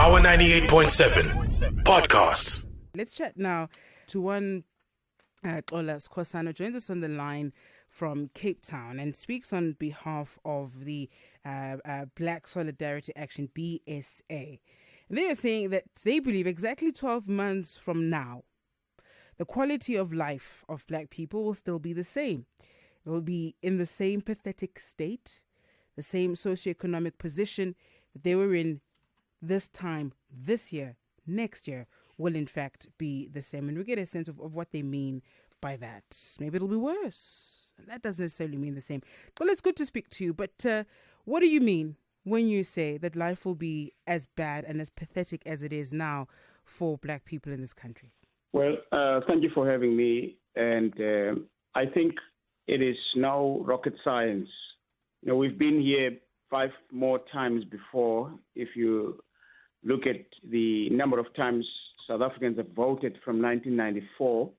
Power 98.7 podcast. Let's chat now to one Xola Skosana, joins us on the line from Cape Town and speaks on behalf of the Black Solidarity Action, BSA. And they are saying that they believe exactly 12 months from now, the quality of life of black people will still be the same. It will be in the same pathetic state, the same socio-economic position that they were in this time, this year, next year, will in fact be the same. And we get a sense of what they mean by that. Maybe it'll be worse. That doesn't necessarily mean the same. Well, it's good to speak to you, but what do you mean when you say that life will be as bad and as pathetic as it is now for black people in this country? Well, thank you for having me. And I think it is no rocket science. You know, we've been here 5 more times before. If you look at the number of times South Africans have voted from 1994,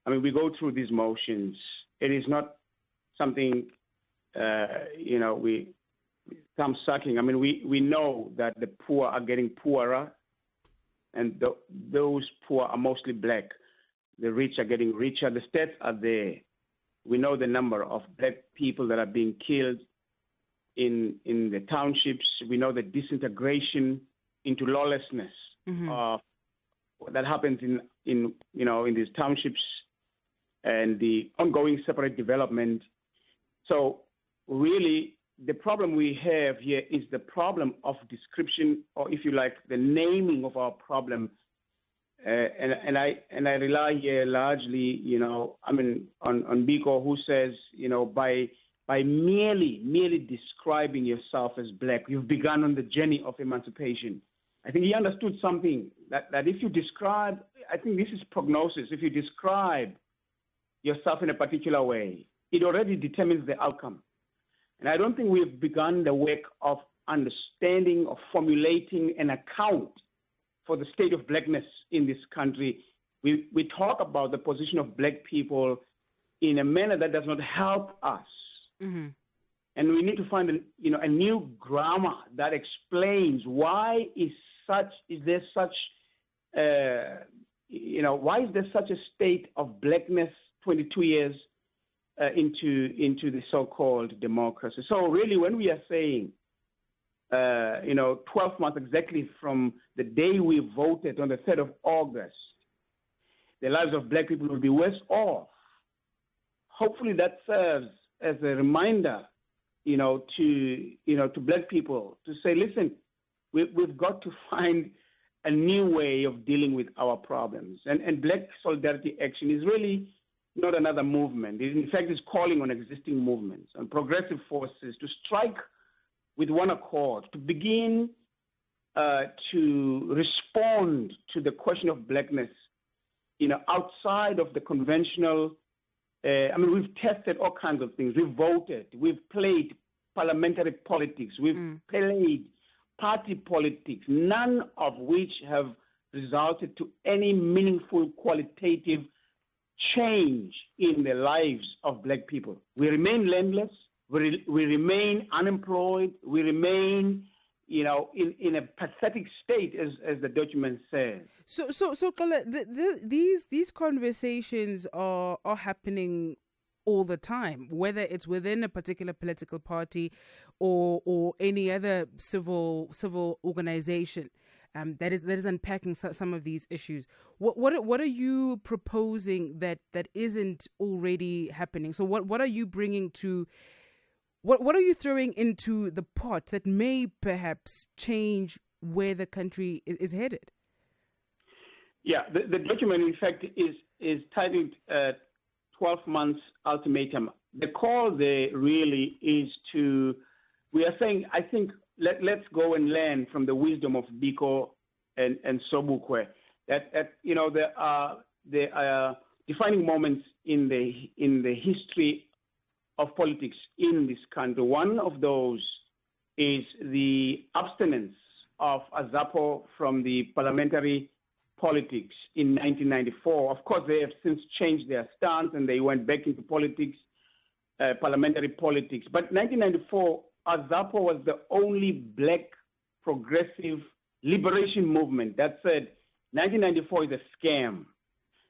I mean, we go through these motions. It is not something, we come sucking. I mean, we know that the poor are getting poorer, and those poor are mostly black. The rich are getting richer. The stats are there. We know the number of black people that are being killed in the townships. We know the disintegration into lawlessness that happens in these townships, and the ongoing separate development. So really, the problem we have here is the problem of description, or if you like, the naming of our problem. And I rely here largely, on Biko, who says, by merely describing yourself as black, you've begun on the journey of emancipation. I think he understood something that if you describe, I think this is prognosis. If you describe yourself in a particular way, it already determines the outcome. And I don't think we've begun the work of understanding or formulating an account for the state of blackness in this country. We talk about the position of black people in a manner that does not help us. Mm-hmm. And we need to find a new grammar that explains why is there such a state of blackness 22 years into the so-called democracy. So really, when we are saying 12 months exactly from the day we voted on the 3rd of August, the lives of black people will be worse off. Hopefully that serves as a reminder, to black people to say, listen, we've got to find a new way of dealing with our problems. And Black Solidarity Action is really not another movement. It, in fact, is calling on existing movements, on progressive forces to strike with one accord, to begin to respond to the question of blackness, outside of the conventional. We've tested all kinds of things. We've voted. We've played parliamentary politics. We've played party politics, none of which have resulted to any meaningful qualitative change in the lives of black people. We remain landless. We remain unemployed. We remain, in a pathetic state, as the document says. So, Xola, these conversations are happening all the time, whether it's within a particular political party or any other civil organization that is unpacking some of these issues. What are you proposing that isn't already happening? So what are you bringing to? What are you throwing into the pot that may perhaps change where the country is headed? Yeah, the document, in fact, is titled 12 Months Ultimatum. The call there really is we are saying, I think, let's go and learn from the wisdom of Biko and Sobukwe, that there are defining moments in the history of politics in this country. One of those is the abstinence of Azapo from the parliamentary politics in 1994. Of course, they have since changed their stance and they went back into politics, parliamentary politics. But 1994, Azapo was the only black progressive liberation movement that said 1994 is a scam.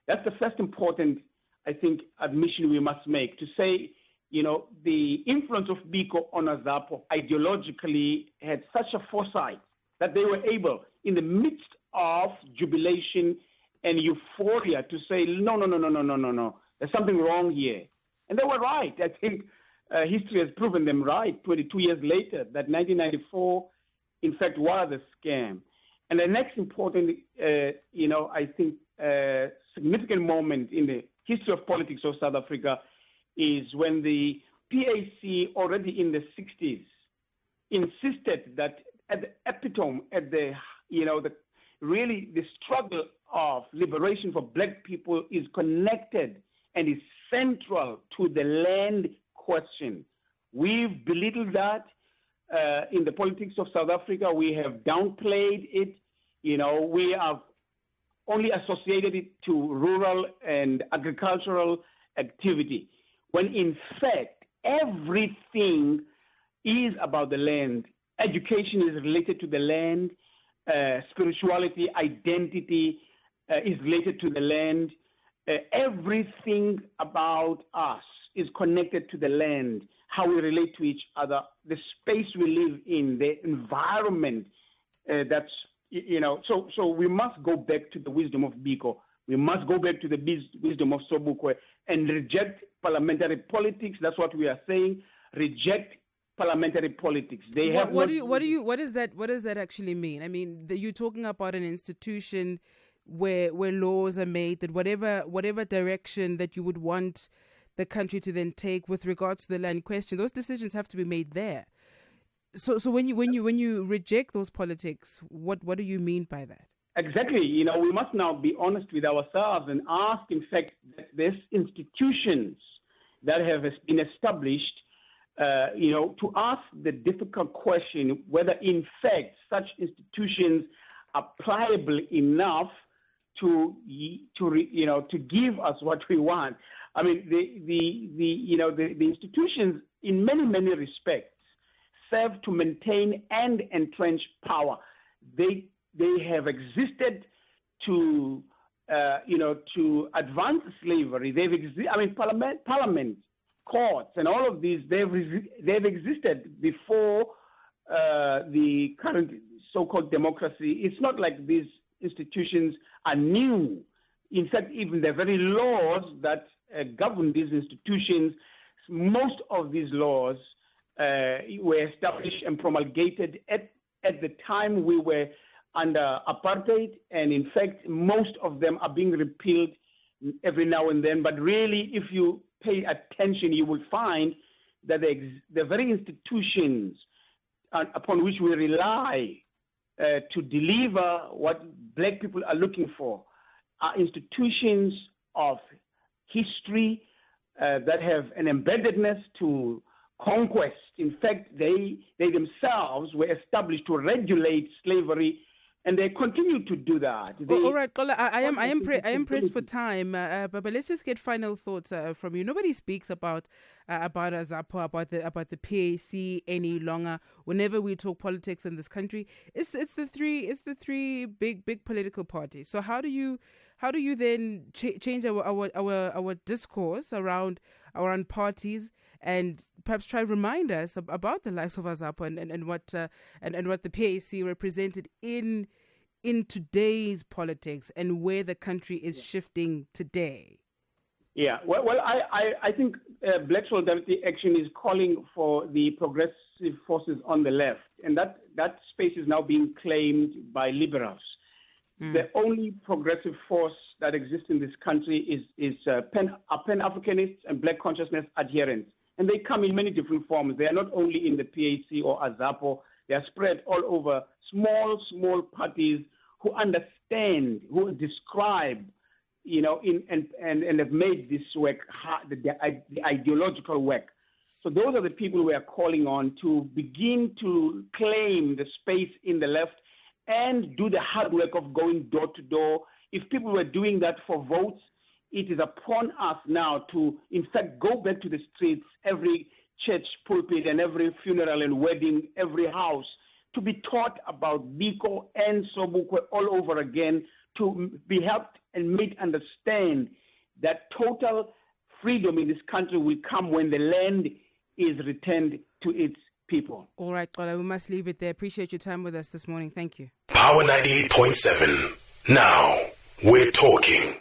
That's the first important, I think, admission we must make, to say, the influence of Biko on Azapo ideologically had such a foresight that they were able, in the midst of jubilation and euphoria, to say, no, there's something wrong here. And they were right. I think history has proven them right 22 years later, that 1994, in fact, was a scam. And the next important, I think, significant moment in the history of politics of South Africa is when the PAC, already in the 60s, insisted that at the epitome, at the struggle of liberation for black people is connected and is central to the land question. We've belittled that in the politics of South Africa. We have downplayed it. We have only associated it to rural and agricultural activity, when in fact everything is about the land. Education is related to the land. Spirituality, identity is related to the land. Everything about us is connected to the land, how we relate to each other, the space we live in, the environment. So we must go back to the wisdom of Biko. We must go back to the wisdom of Sobukwe and reject parliamentary politics. That's what we are saying. Reject parliamentary politics. What does that actually mean? I mean, you're talking about an institution where laws are made that whatever direction that you would want the country to then take with regards to the land question, those decisions have to be made there. So when you reject those politics, what do you mean by that? Exactly. We must now be honest with ourselves and ask, in fact, that these institutions that have been established, to ask the difficult question whether, in fact, such institutions are pliable enough to give us what we want. I mean, the institutions, in many respects, serve to maintain and entrench power. They have existed to advance slavery. Parliament, courts, and all of these, they've existed before the current so-called democracy. It's not like these institutions are new. In fact, even the very laws that govern these institutions, most of these laws were established and promulgated at the time we were under apartheid, and in fact, most of them are being repealed every now and then. But really, if you pay attention, you will find that the very institutions upon which we rely to deliver what black people are looking for are institutions of history that have an embeddedness to conquest. In fact, they themselves were established to regulate slavery, and they continue to do that. All right, Xola, I am pressed for time, but let's just get final thoughts from you. Nobody speaks about Azapo, about the PAC any longer. Whenever we talk politics in this country, it's the three big political parties. So how do you then change our discourse around parties, and perhaps try to remind us about the likes of Azapo and what the PAC represented in today's politics and where the country is shifting today? Yeah, well, I think Black Solidarity Action is calling for the progressive forces on the left, and that space is now being claimed by liberals. The only progressive force that exists in this country is Pan-Africanists and Black consciousness adherents. And they come in many different forms. They are not only in the PAC or Azapo. They are spread all over small parties who understand, who describe, and have made this work, the ideological work. So those are the people we are calling on to begin to claim the space in the left and do the hard work of going door to door. If people were doing that for votes, it is upon us now to, in fact, go back to the streets, every church pulpit and every funeral and wedding, every house, to be taught about Biko and Sobukwe all over again, to be helped and made understand that total freedom in this country will come when the land is returned to its people. All right, Xola, we must leave it there. Appreciate your time with us this morning. Thank you. Power 98.7. Now we're talking.